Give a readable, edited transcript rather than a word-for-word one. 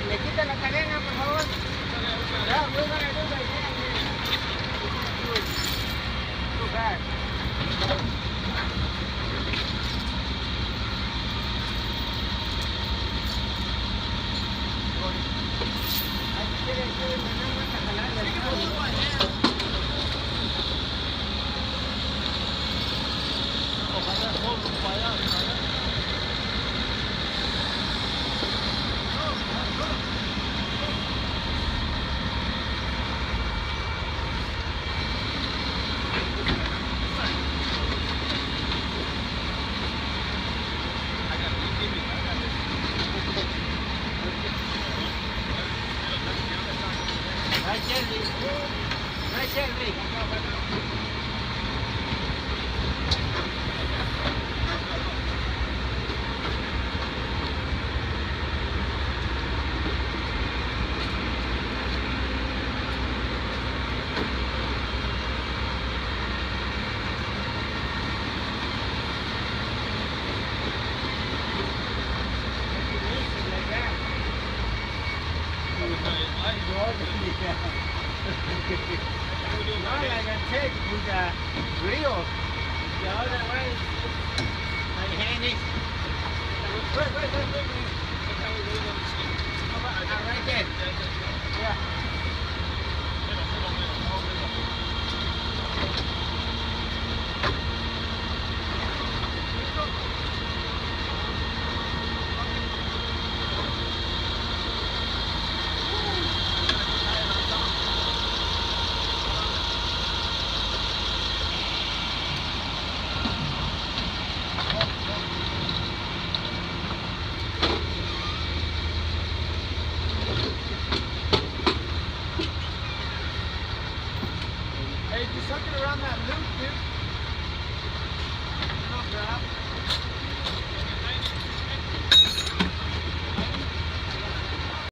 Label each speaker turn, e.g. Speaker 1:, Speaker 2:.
Speaker 1: Le quita la cadena, por favor. Yeah, we're gonna do that. Too bad. Right there, Lee. Right there, Lee. No, like I said, with the grill, the other way is my hand is right there. Yeah. Hey, just suck it around that loop, dude. No, grab.